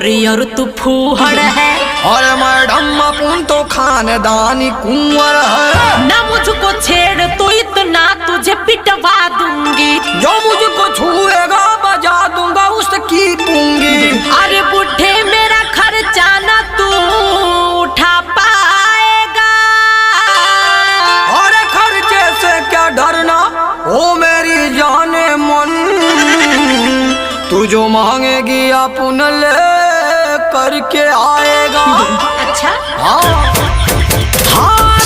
गोरी और तू फूहड़ है। और मैडम अपन तो खानदानी कुंवर है। ना मुझको छेड़ तो इतना तुझे पिटवा दूंगी। जो मुझको छुएगा बजा दूंगा उसकी पूंगी। अरे बुढ़े मेरा खर्चा ना तू उठा पाएगा। और खर्चे से क्या डरना ओ मेरी जाने मन। तू जो मांगेगी अपन ले करके आएगा। अच्छा हाँ हाँ